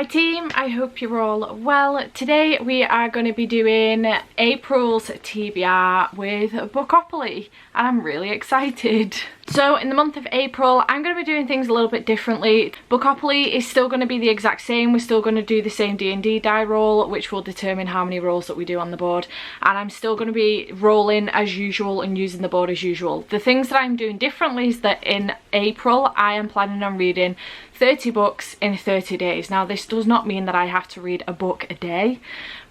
team, I hope you're all well. Today we are going to be doing April's TBR with Bookopoly and I'm really excited. So in the month of April I'm going to be doing things a little bit differently. Bookopoly is still going to be the exact same. We're still going to do the same D&D die roll, which will determine how many rolls that we do on the board, and I'm still going to be rolling as usual and using the board as usual. The things that I'm doing differently is that in April I am planning on reading 30 books in 30 days. Now this does not mean that I have to read a book a day,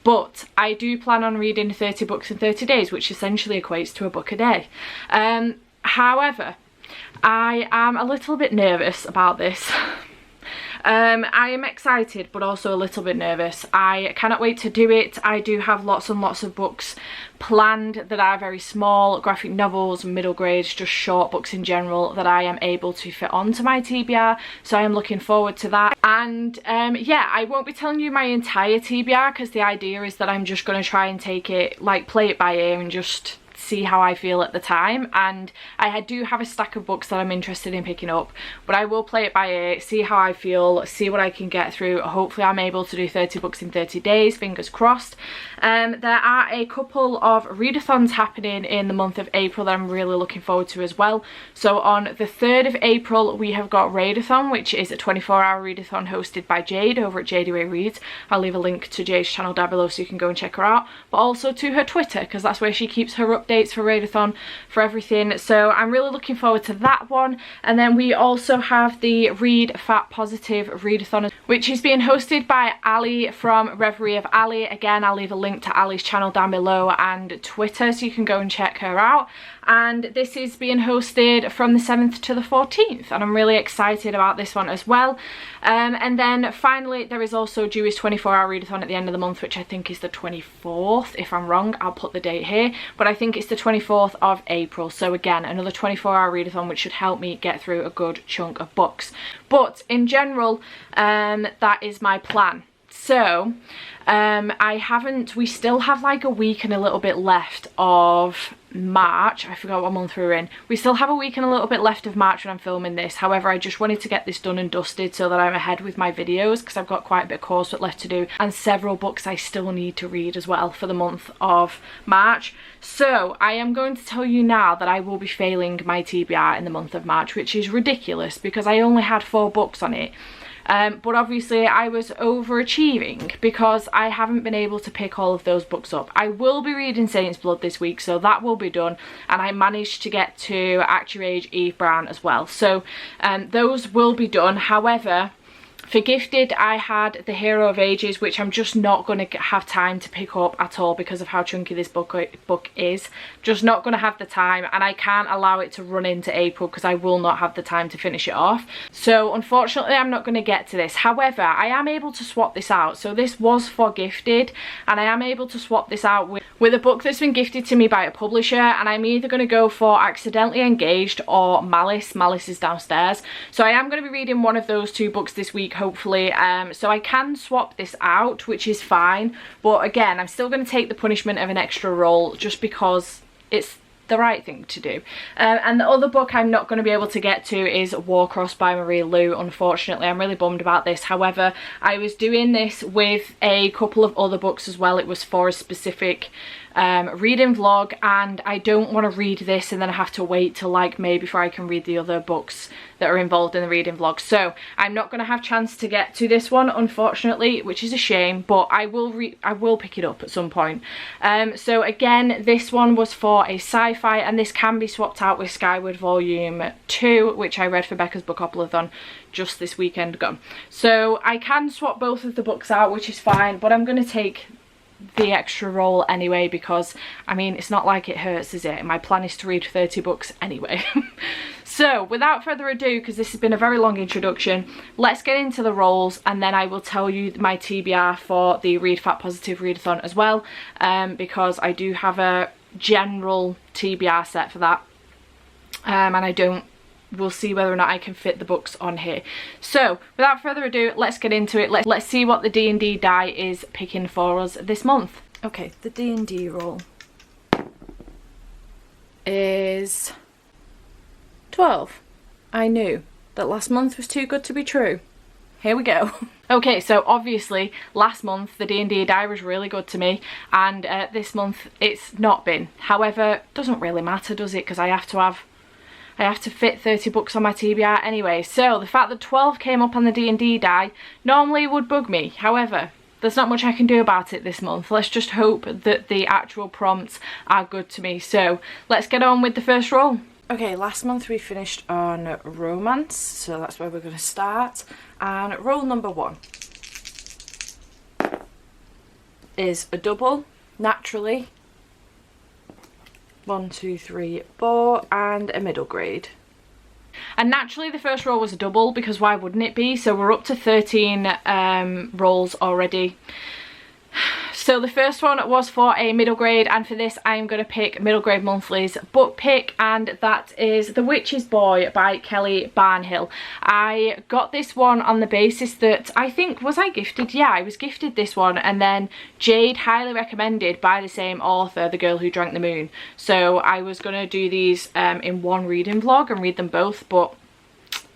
but I do plan on reading 30 books in 30 days, which essentially equates to a book a day. However, I am a little bit nervous about this. I am excited but also a little bit nervous. I cannot wait to do it. I do have lots and lots of books planned that are very small, graphic novels, middle grades, just short books in general that I am able to fit onto my TBR, so I am looking forward to that. And yeah, I won't be telling you my entire TBR because the idea is that I'm just going to try and take it, like play it by ear and just see how I feel at the time. And I do have a stack of books that I'm interested in picking up, but I will play it by ear, see how I feel, see what I can get through. Hopefully I'm able to do 30 books in 30 days, fingers crossed. There are a couple of readathons happening in the month of April that I'm really looking forward to as well. So on the 3rd of April we have got Readathon, which is a 24-hour readathon hosted by Jade over at Jade Away Reads. I'll leave a link to Jade's channel down below so you can go and check her out, but also to her Twitter because that's where she keeps her updates for Readathon for everything. So I'm really looking forward to that one. And then we also have the Read Fat Positive Readathon, which is being hosted by Ali from Reverie of Ali. Again, I'll leave a link to Ali's channel down below and Twitter so you can go and check her out. And this is being hosted from the 7th to the 14th and I'm really excited about this one as well. And then finally there is also Dewey's 24-hour readathon at the end of the month, which I think is the 24th. If I'm wrong, I'll put the date here, but I think it's the 24th of April. So again, another 24-hour readathon, which should help me get through a good chunk of books. But in general, that is my plan. So we still have like a week and a little bit left of March. I forgot what month we were in. We still have a week and a little bit left of March when I'm filming this. However, I just wanted to get this done and dusted so that I'm ahead with my videos because I've got quite a bit of coursework left to do and several books I still need to read as well for the month of March. So I am going to tell you now that I will be failing my TBR in the month of March, which is ridiculous because I only had 4 books on it. But obviously I was overachieving because I haven't been able to pick all of those books up. I will be reading Saint's Blood this week, so that will be done, and I managed to get to Act Your Age Eve Brown as well, so those will be done. However, for Gifted I had The Hero of Ages, which I'm just not going to have time to pick up at all because of how chunky this book is. Just not going to have the time, and I can't allow it to run into April because I will not have the time to finish it off. So unfortunately I'm not going to get to this. However, I am able to swap this out. So this was for Gifted and I am able to swap this out with a book that's been gifted to me by a publisher, and I'm either going to go for Accidentally Engaged or Malice. Malice is downstairs. So I am going to be reading one of those 2 books this week, hopefully. So I can swap this out, which is fine, but again I'm still going to take the punishment of an extra roll just because it's the right thing to do. And the other book I'm not going to be able to get to is Warcross by Marie Lu. Unfortunately, I'm really bummed about this. However, I was doing this with a couple of other books as well. It was for a specific reading vlog, and I don't want to read this and then I have to wait till like May before I can read the other books that are involved in the reading vlog. So I'm not going to have chance to get to this one, unfortunately, which is a shame, but I will pick it up at some point. So again, this one was for a sci-fi, and this can be swapped out with Skyward Volume 2, which I read for Becca's Bookopoly just this weekend gone. So I can swap both of the books out, which is fine, but I'm going to take the extra roll anyway because I mean it's not like it hurts, is it? My plan is to read 30 books anyway. So without further ado, because this has been a very long introduction, let's get into the rolls and then I will tell you my TBR for the Read Fat Positive Readathon as well, because I do have a general TBR set for that, and we'll see whether or not I can fit the books on here. So without further ado, let's get into it. Let's see what the D&D die is picking for us this month. Okay, the D&D roll is 12. I knew that last month was too good to be true. here we go. Okay, so obviously last month the D&D die was really good to me, and this month it's not been. However, doesn't really matter, does it? Because I have to fit 30 books on my TBR anyway. So the fact that 12 came up on the D&D die normally would bug me. However, there's not much I can do about it this month. Let's just hope that the actual prompts are good to me. So let's get on with the first roll. Okay, last month we finished on romance, so that's where we're going to start. And roll number 1 is a double, naturally. 1, 2, 3, 4, and a middle grade. And naturally the first roll was a double, because why wouldn't it be? So we're up to 13 rolls already. So the first one was for a middle grade, and for this I'm going to pick Middle Grade Monthly's book pick, and that is The Witch's Boy by Kelly Barnhill. I got this one on the basis that I think, was I gifted? Yeah, I was gifted this one, and then Jade highly recommended by the same author, The Girl Who Drank the Moon. So I was going to do these in one reading vlog and read them both, but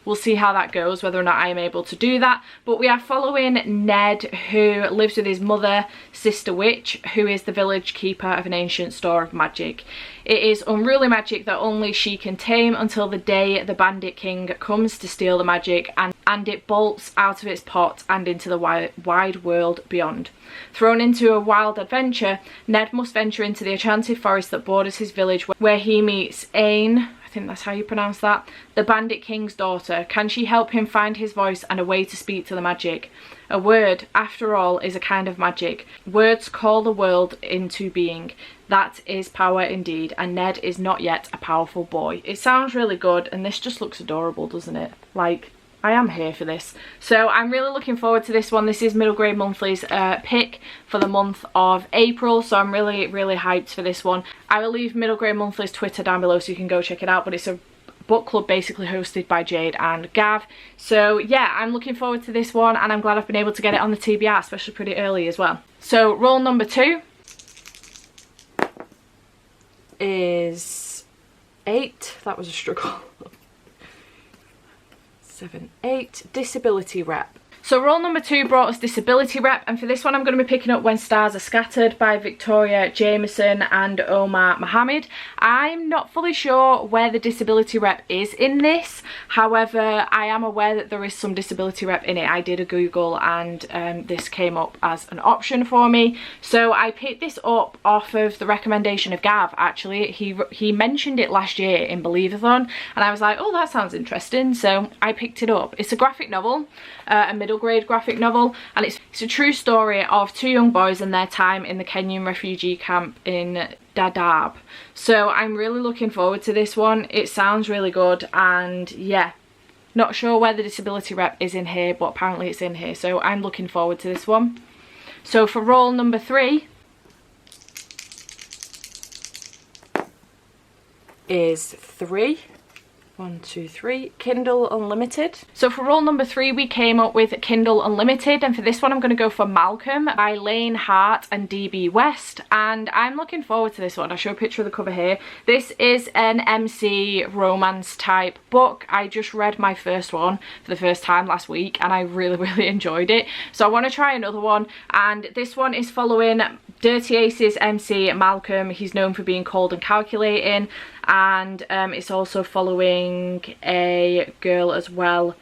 we'll see how that goes, whether or not I am able to do that. But we are following Ned, who lives with his mother, Sister Witch, who is the village keeper of an ancient store of magic. It is unruly magic that only she can tame until the day the Bandit King comes to steal the magic, and it bolts out of its pot and into the wide world beyond. Thrown into a wild adventure, Ned must venture into the enchanted forest that borders his village, where he meets Aine, I think that's how you pronounce that, the Bandit King's daughter. Can she help him find his voice and a way to speak to the magic? A word, after all, is a kind of magic. Words call the world into being. That is power indeed, and Ned is not yet a powerful boy. It sounds really good, and this just looks adorable, doesn't it? Like, I am here for this. So I'm really looking forward to this one. This is Middle Grade Monthly's pick for the month of April, so I'm really hyped for this one. I will leave Middle Grade Monthly's Twitter down below so you can go check it out, but it's a book club basically hosted by Jade and Gav. So yeah, I'm looking forward to this one, and I'm glad I've been able to get it on the TBR, especially pretty early as well. So roll number 2 is 8. That was a struggle. 7, 8, Disability Rep. So roll number 2 brought us Disability Rep, and for this one I'm going to be picking up When Stars Are Scattered by Victoria Jameson and Omar Mohammed. I'm not fully sure where the Disability Rep is in this, however I am aware that there is some Disability Rep in it. I did a Google and this came up as an option for me, so I picked this up off of the recommendation of Gav. Actually, he mentioned it last year in Believe-a-thon, and I was like, oh, that sounds interesting, so I picked it up. It's a graphic novel, a middle grade graphic novel, and it's a true story of 2 young boys and their time in the Kenyan refugee camp in Dadaab. So I'm really looking forward to this one. It sounds really good, and yeah, not sure where the Disability Rep is in here, but apparently it's in here, so I'm looking forward to this one. So for roll number 3 is 3. 1, 2, 3, Kindle Unlimited. So for roll number 3 we came up with Kindle Unlimited, and for this one I'm going to go for Malcolm by Lane Hart and DB West, and I'm looking forward to this one. I'll show a picture of the cover here. This is an MC romance type book. I just read my first one for the first time last week and I really enjoyed it, so I want to try another one, and this one is following Dirty Aces MC Malcolm. He's known for being cold and calculating, and it's also following a girl as well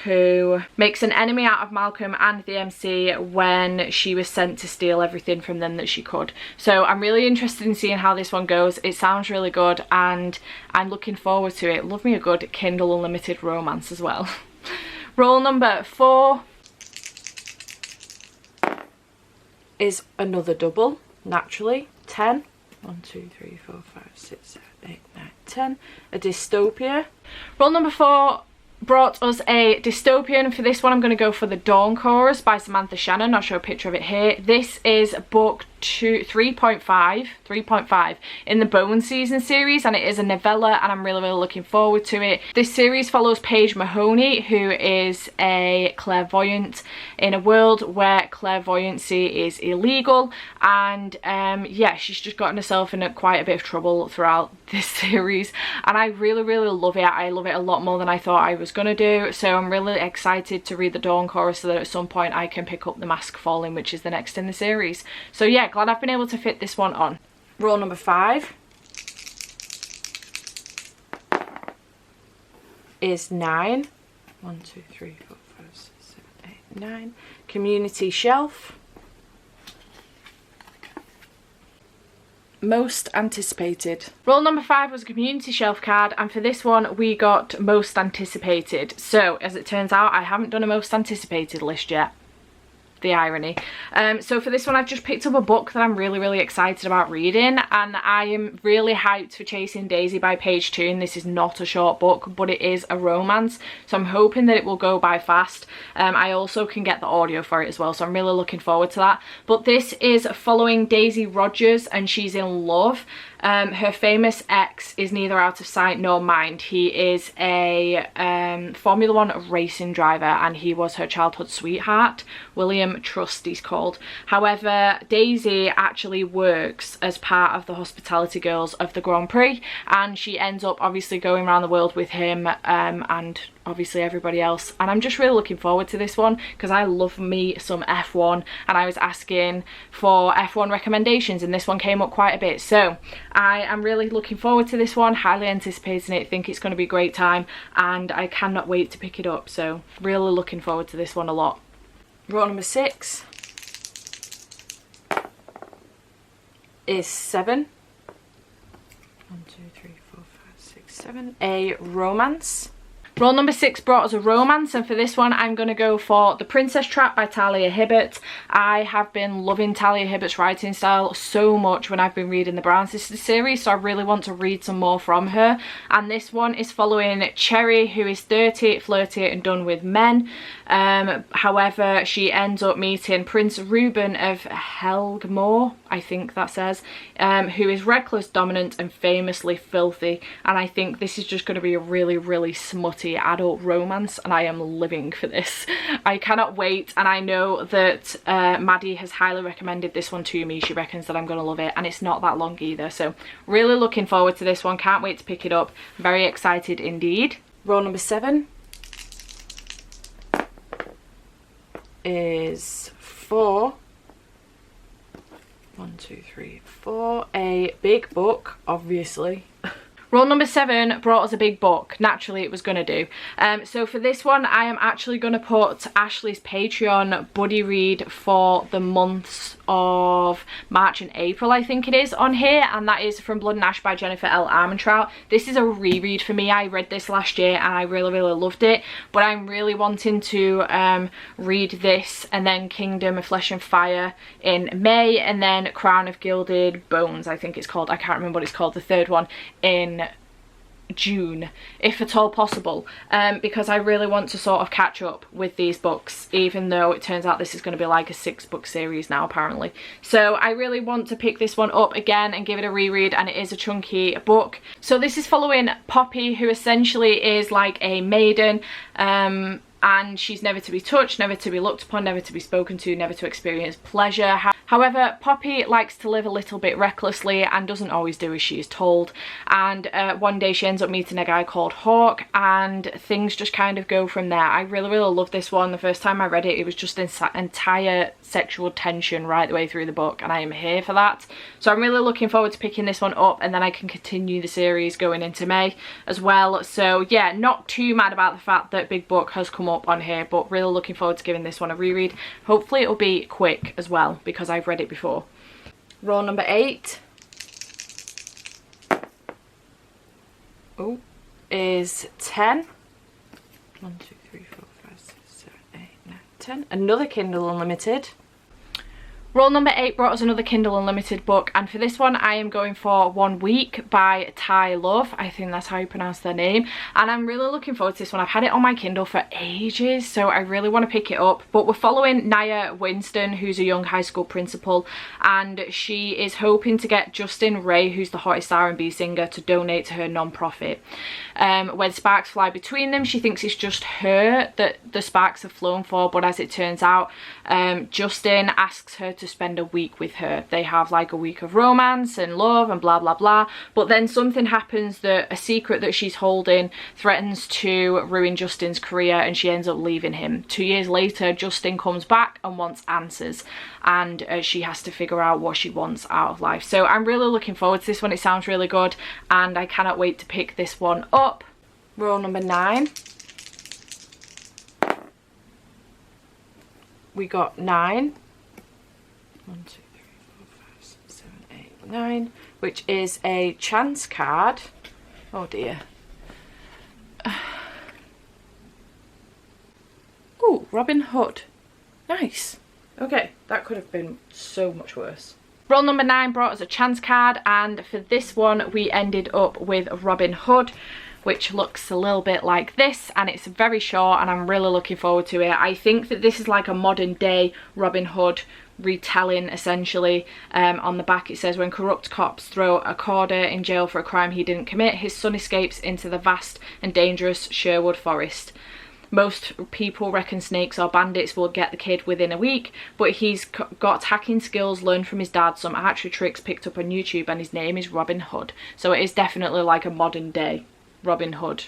who makes an enemy out of Malcolm and the MC when she was sent to steal everything from them that she could. So I'm really interested in seeing how this one goes. It sounds really good and I'm looking forward to it. Love me a good Kindle Unlimited romance as well. Roll number 4 is another double, naturally. 10. 1, 2, 3, 4, 5, 6, 7, 8, 9, 10. A Dystopia. Roll number 4 brought us a Dystopian. For this one I'm going to go for The Dawn Chorus by Samantha Shannon. I'll show a picture of it here. This is book 3.5 in the Bone Season series, and it is a novella, and I'm really looking forward to it. This series follows Paige Mahoney, who is a clairvoyant in a world where clairvoyancy is illegal, and yeah, she's just gotten herself in quite a bit of trouble throughout this series, and I really love it. I love it a lot more than I thought I was gonna do, so I'm really excited to read the Dawn Chorus so that at some point I can pick up The Mask Falling, which is the next in the series. So yeah, glad I've been able to fit this one on. Roll number 5 is 9. 1, 2, 3, 4, 5, 6, 7, 8, 9. Community Shelf. Most anticipated. Roll number 5 was a community shelf card, and for this one we got most anticipated. So as it turns out, I haven't done a most anticipated list yet. The irony. So for this one, I've just picked up a book that I'm really excited about reading, and I am really hyped for Chasing Daisy by Page 2, and this is not a short book, but it is a romance, so I'm hoping that it will go by fast. I also can get the audio for it as well, so I'm really looking forward to that. But this is following Daisy Rogers, and she's in love. Her famous ex is neither out of sight nor mind. He is a Formula 1 racing driver, and he was her childhood sweetheart. William Trust he's called. However, Daisy actually works as part of the hospitality girls of the Grand Prix, and she ends up obviously going around the world with him and obviously everybody else, and I'm just really looking forward to this one because I love me some F1, and I was asking for F1 recommendations and this one came up quite a bit, so I am really looking forward to this one, highly anticipating it, think it's going to be a great time, and I cannot wait to pick it up, so really looking forward to this one a lot. Roll number 6 is 7. 1, 2, 3, 4, 5, 6, 7. A romance. Roll number 6 brought us a romance, and for this one I'm going to go for The Princess Trap by Talia Hibbert. I have been loving Talia Hibbert's writing style so much when I've been reading the Brown Sisters series, so I really want to read some more from her, and this one is following Cherry, who is 30, flirty and done with men. However, she ends up meeting Prince Reuben of Helgmore, I think that says, who is reckless, dominant and famously filthy, and I think this is just going to be a really smutty adult romance, and I am living for this. I cannot wait, and I know that Maddie has highly recommended this one to me. She reckons that I'm going to love it, and it's not that long either, so really looking forward to this one. Can't wait to pick it up. Very excited indeed. Roll number 7 is 4. 1, 2, 3, 4. A big book, obviously. Roll number 7 brought us a big book. Naturally, it was going to do. So for this one, I am actually going to put Ashley's Patreon buddy read for the months of March and April, I think it is, on here, and that is From Blood and Ash by Jennifer L. Armentrout. This is a reread for me. I read this last year and I really loved it, but I'm really wanting to read this and then Kingdom of Flesh and Fire in May, and then Crown of Gilded Bones, I think it's called. I can't remember what it's called, the third one, in June, if at all possible, because I really want to sort of catch up with these books, even though it turns out this is going to be like a 6-book series now apparently. So I really want to pick this one up again and give it a reread, and it is a chunky book. So this is following Poppy, who essentially is like a maiden, and she's never to be touched, never to be looked upon, never to be spoken to, never to experience pleasure. However, Poppy likes to live a little bit recklessly and doesn't always do as she is told, and one day she ends up meeting a guy called Hawk, and things just kind of go from there. I really love this one. The first time I read it, it was just entire sexual tension right the way through the book, and I am here for that. So I'm really looking forward to picking this one up, and then I can continue the series going into May as well. So yeah, not too mad about the fact that big book has come up on here, but really looking forward to giving this one a reread. Hopefully it'll be quick as well, because I've read it before. Roll number 8 is 10. 1, 2, 3, 4, 5, 6, 7, 8, 9, 10. Another Kindle Unlimited. Roll number 8 brought us another Kindle Unlimited book, and for this one I am going for 1 Week by Ty Love. I think that's how you pronounce their name, and I'm really looking forward to this one. I've had it on my Kindle for ages, so I really want to pick it up. But we're following Nia Winston, who's a young high school principal, and she is hoping to get Justin Ray, who's the hottest R&B singer, to donate to her non-profit. When sparks fly between them, she thinks it's just her that the sparks have flown for, but as it turns out, Justin asks her to spend a week with her. They have like a week of romance and love and blah blah blah, but then something happens that a secret that she's holding threatens to ruin Justin's career, and she ends up leaving him. 2 years later, Justin comes back and wants answers, and she has to figure out what she wants out of life. So I'm really looking forward to this one. It sounds really good, and I cannot wait to pick this one up. Roll number 9. We got 9. 1, 2, 3, 4, 5, 6, 7, 8, 9, which is a chance card. Oh dear. Ooh, Robin Hood. Nice. Okay, that could have been so much worse. Roll number 9 brought us a chance card, and for this one we ended up with Robin Hood, which looks a little bit like this, and it's very short, and I'm really looking forward to it. I think that this is like a modern day Robin Hood retelling, essentially. On the back it says, when corrupt cops throw a corder in jail for a crime he didn't commit, his son escapes into the vast and dangerous Sherwood Forest. Most people reckon snakes or bandits will get the kid within a week, but he's got hacking skills learned from his dad, some archery tricks picked up on YouTube, and his name is Robin Hood. So it is definitely like a modern day Robin Hood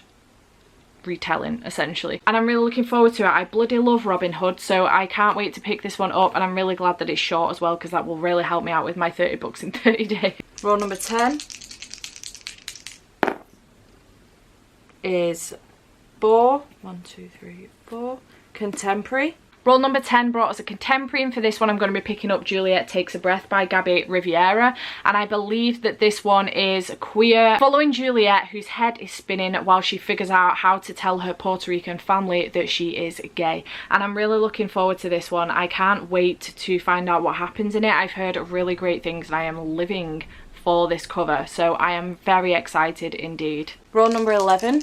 retelling, essentially, and I'm really looking forward to it. I bloody love Robin Hood, so I can't wait to pick this one up, and I'm really glad that it's short as well, because that will really help me out with my 30 books in 30 days. Roll number 10 is 4. 1, 2, 3, 4. Contemporary. Roll number 10 brought us a contemporary, and for this one I'm going to be picking up Juliet Takes a Breath by Gabby Riviera, and I believe that this one is queer, following Juliet, whose head is spinning while she figures out how to tell her Puerto Rican family that she is gay, and I'm really looking forward to this one. I can't wait to find out what happens in it. I've heard really great things, and I am living for this cover, so I am very excited indeed. Roll number 11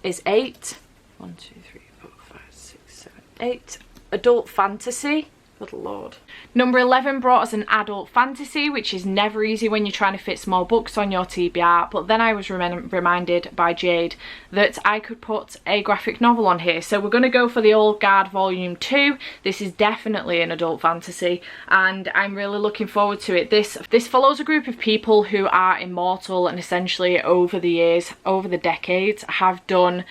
is 8. 1, 2, 3, 4, 5, 6, 7, 8. Adult fantasy. Good lord. Number 11 brought us an adult fantasy, which is never easy when you're trying to fit small books on your TBR, but then I was reminded by Jade that I could put a graphic novel on here, so we're going to go for the Old Guard Volume 2. This is definitely an adult fantasy, and I'm really looking forward to it. This follows a group of people who are immortal, and essentially over the years, over the decades, have done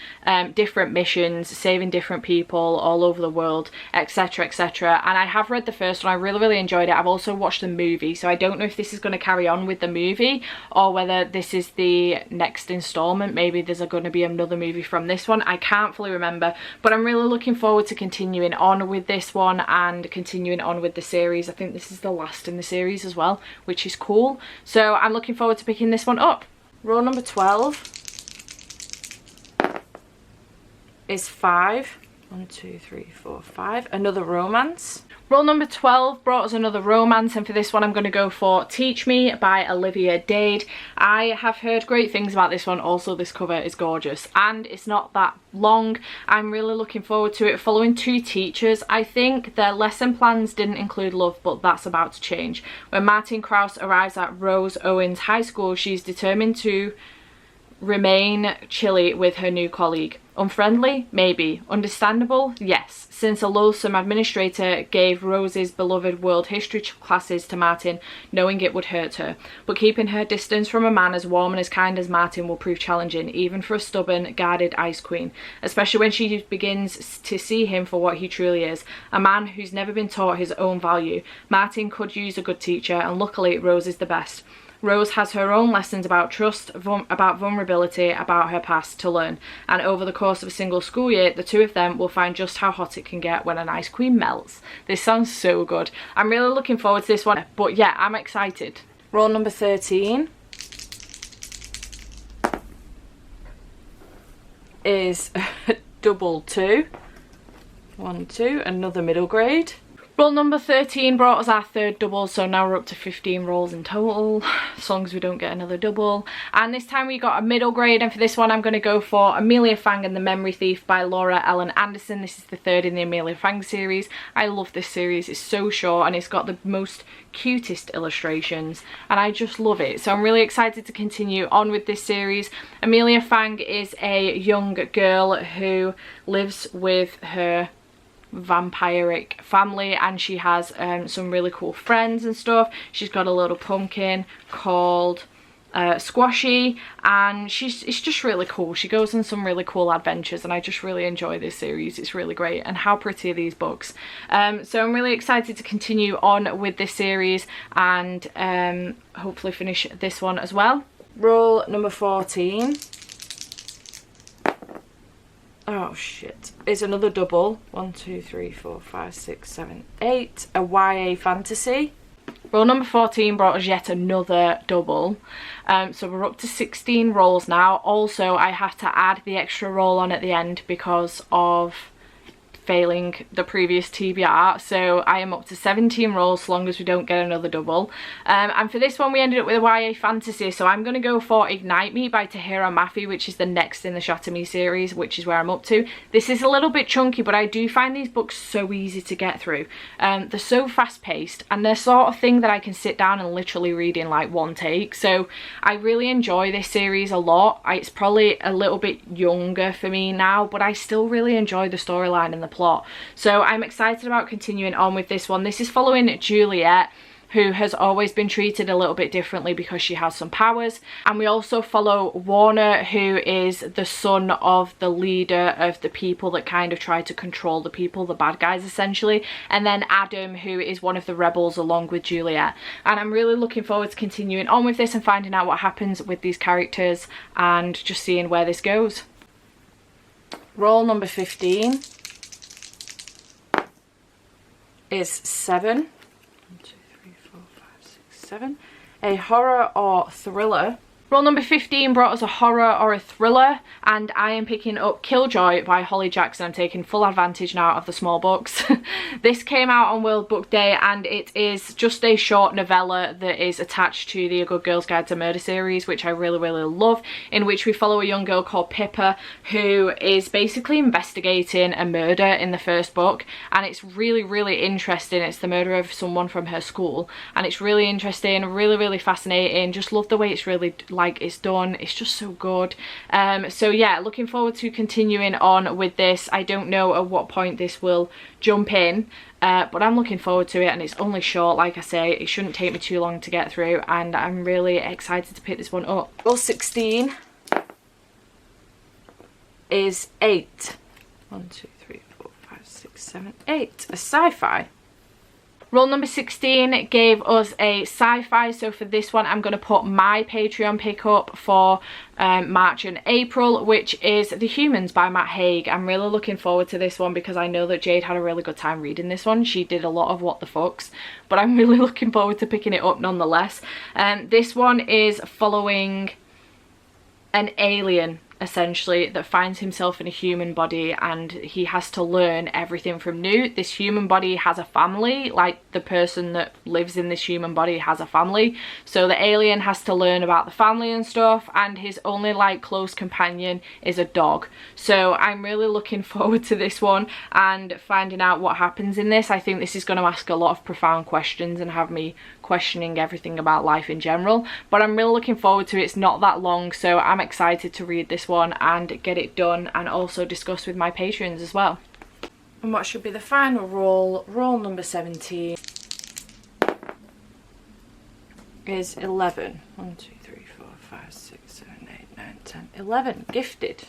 different missions, saving different people all over the world, etc, etc, and I have read the first one. I really enjoyed it. I've also watched the movie, so I don't know if this is going to carry on with the movie or whether this is the next installment. Maybe there's going to be another movie from this one. I can't fully remember, but I'm really looking forward to continuing on with this one and continuing on with the series. I think this is the last in the series as well, which is cool, so I'm looking forward to picking this one up. Roll number 12 is 5. 1, 2, 3, 4, 5. Another romance. Roll number 12 brought us another romance, and for this one I'm going to go for Teach Me by Olivia Dade. I have heard great things about this one. Also, this cover is gorgeous, and it's not that long. I'm really looking forward to it. Following 2 teachers. I think their lesson plans didn't include love, but that's about to change. When Martin Krause arrives at Rose Owens High School, she's determined to remain chilly with her new colleague. Unfriendly? Maybe. Understandable? Yes. Since a loathsome administrator gave Rose's beloved world history classes to Martin, knowing it would hurt her. But keeping her distance from a man as warm and as kind as Martin will prove challenging, even for a stubborn, guarded Ice Queen. Especially when she begins to see him for what he truly is, a man who's never been taught his own value. Martin could use a good teacher, and luckily Rose is the best. Rose has her own lessons about trust, about vulnerability, about her past to learn, and over the course of a single school year, the two of them will find just how hot it can get when an ice queen melts. This sounds so good. I'm really looking forward to this one, but yeah, I'm excited. Roll number 13 is double 2. 1, 2, another middle grade. Roll number 13 brought us our third double, so now we're up to 15 rolls in total, as long as we don't get another double. And this time we got a middle grade, and for this one I'm going to go for Amelia, Fang and the Memory Thief by Laura Ellen Anderson. This is the third in the Amelia Fang series. I love this series, it's so short and it's got the most cutest illustrations and I just love it. So I'm really excited to continue on with this series. Amelia Fang is a young girl who lives with her vampiric family, and she has some really cool friends and stuff. She's got a little pumpkin called Squashy, and it's just really cool. She goes on some really cool adventures and I just really enjoy this series. It's really great, and how pretty are these books. So I'm really excited to continue on with this series and hopefully finish this one as well. Roll number 14. Oh shit, is another double. 1, 2, 3, 4, 5, 6, 7, 8. A YA fantasy. Roll number 14 brought us yet another double. So we're up to 16 rolls now. Also, I have to add the extra roll on at the end because of failing the previous TBR, so I am up to 17 rolls so long as we don't get another double. And for this one we ended up with a YA fantasy, so I'm going to go for Ignite Me by Tahira Mafi, which is the next in the Shatter Me series, which is where I'm up to. This is a little bit chunky, but I do find these books so easy to get through. They're so fast paced and they're sort of thing that I can sit down and literally read in like one take, so I really enjoy this series a lot. It's probably a little bit younger for me now, but I still really enjoy the storyline and the plot. So I'm excited about continuing on with this one. This is following Juliet, who has always been treated a little bit differently because she has some powers. And we also follow Warner, who is the son of the leader of the people that kind of try to control the people, the bad guys essentially. And then Adam, who is one of the rebels along with Juliet. And I'm really looking forward to continuing on with this and finding out what happens with these characters and just seeing where this goes. Roll number 15. Is 7. 1, 2, 3, 4, 5, 6, 7. A horror or thriller. Roll number 15 brought us a horror or a thriller, and I am picking up Killjoy by Holly Jackson. I'm taking full advantage now of the small books. This came out on World Book Day, and it is just a short novella that is attached to the A Good Girl's Guide to Murder series, which I really, really love, in which we follow a young girl called Pippa who is basically investigating a murder in the first book, and it's really, really interesting. It's the murder of someone from her school, and it's really interesting, really, really fascinating. Just love the way it's really like it's done. It's just so good. So yeah, looking forward to continuing on with this. I don't know at what point this will jump in, but I'm looking forward to it, and it's only short. Like I say, it shouldn't take me too long to get through, and I'm really excited to pick this one up. Roll 16 is 8. 1, 2, 3, 4, 5, 6, 7, 8. A sci-fi. Roll number 16 gave us a sci-fi, so for this one I'm going to put my Patreon pick up for March and April, which is The Humans by Matt Haig. I'm really looking forward to this one because I know that Jade had a really good time reading this one. She did a lot of what the fucks, but I'm really looking forward to picking it up nonetheless. This one is following an alien essentially that finds himself in a human body, and he has to learn everything from new. This human body has a family, like the person that lives in this human body has a family, so the alien has to learn about the family and stuff, and his only like close companion is a dog. So I'm really looking forward to this one and finding out what happens in this. I think this is going to ask a lot of profound questions and have me questioning everything about life in general, but I'm really looking forward to it. It's not that long, so I'm excited to read this one and get it done and also discuss with my patrons as well. And what should be the final roll? Roll number 17 is 11. 1, 2, 3, 4, 5, 6, 7, 8, 9, 10, 11. Gifted.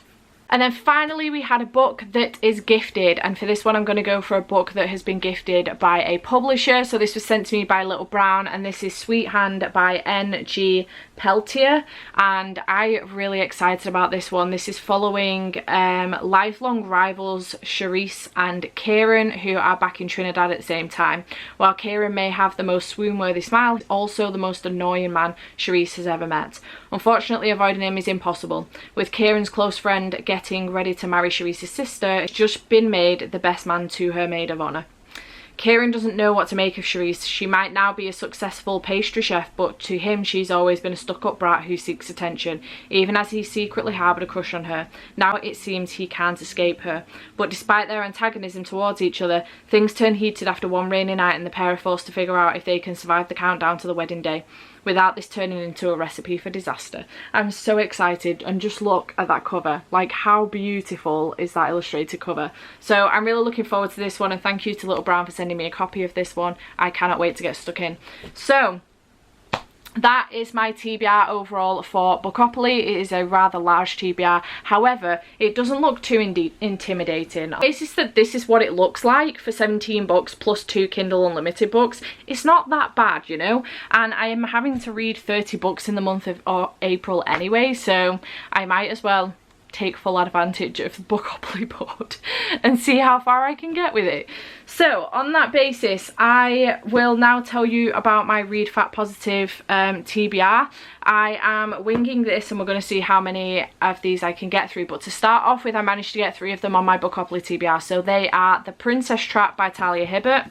And then finally we had a book that is gifted, and for this one I'm going to go for a book that has been gifted by a publisher. So this was sent to me by Little Brown, and this is Sweethand by N.G. Peltier, and I'm really excited about this one. This is following lifelong rivals Charisse and Kieran, who are back in Trinidad at the same time. While Kieran may have the most swoon-worthy smile, he's also the most annoying man Charisse has ever met. Unfortunately, avoiding him is impossible, with Kieran's close friend getting ready to marry Cherise's sister, has just been made the best man to her maid of honour. Kieran doesn't know what to make of Cherise. She might now be a successful pastry chef, but to him she's always been a stuck-up brat who seeks attention, even as he secretly harboured a crush on her. Now it seems he can't escape her. But despite their antagonism towards each other, things turn heated after one rainy night and the pair are forced to figure out if they can survive the countdown to the wedding day, without this turning into a recipe for disaster. I'm so excited, and just look at that cover. Like, how beautiful is that illustrated cover? So I'm really looking forward to this one, and thank you to Little Brown for sending me a copy of this one. I cannot wait to get stuck in. So that is my TBR overall for Bookopoly. It is a rather large TBR, however it doesn't look too intimidating. It's just that this is what it looks like for 17 books plus 2 Kindle Unlimited books. It's not that bad, you know, and I am having to read 30 books in the month of April anyway, so I might as well take full advantage of the Bookopoly board and see how far I can get with it. So on that basis, I will now tell you about my Read Fat Positive TBR. I am winging this and we're going to see how many of these I can get through, but to start off with, I managed to get 3 of them on my Bookopoly TBR. So they are The Princess Trap by Talia Hibbert,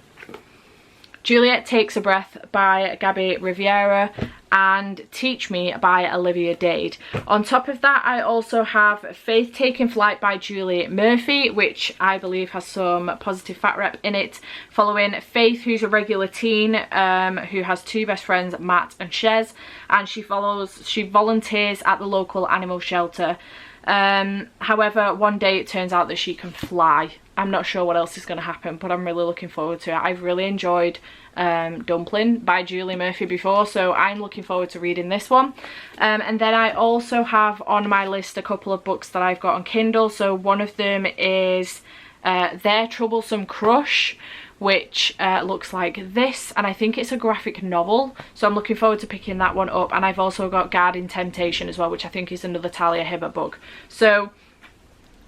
Juliet Takes a Breath by Gabby Riviera, and Teach Me by Olivia Dade. On top of that, I also have Faith Taking Flight by Julie Murphy, which I believe has some positive fat rep in it, following Faith, who's a regular teen who has 2 best friends, Matt and Shez, and she volunteers at the local animal shelter. However, one day it turns out that she can fly. I'm not sure what else is going to happen, but I'm really looking forward to it. I've really enjoyed Dumpling by Julie Murphy before, so I'm looking forward to reading this one. And then I also have on my list a couple of books that I've got on Kindle. So one of them is Their Troublesome Crush, which looks like this, and I think it's a graphic novel, so I'm looking forward to picking that one up. And I've also got Guarding Temptation as well, which I think is another Talia Hibbert book. So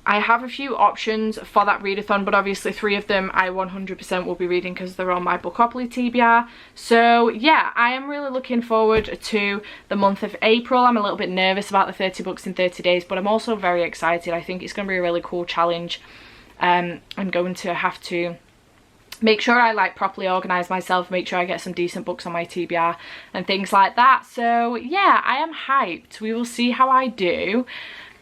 I have a few options for that readathon, but obviously 3 of them I 100% will be reading because they're on my Bookopoly TBR. So yeah, I am really looking forward to the month of April. I'm a little bit nervous about the 30 books in 30 days, but I'm also very excited. I think it's going to be a really cool challenge. I'm going to have to make sure I like properly organise myself, make sure I get some decent books on my TBR and things like that. So yeah, I am hyped. We will see how I do.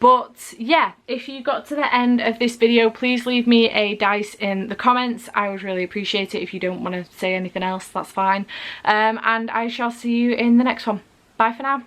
But yeah, if you got to the end of this video, please leave me a dice in the comments. I would really appreciate it. If you don't want to say anything else, that's fine. And I shall see you in the next one. Bye for now.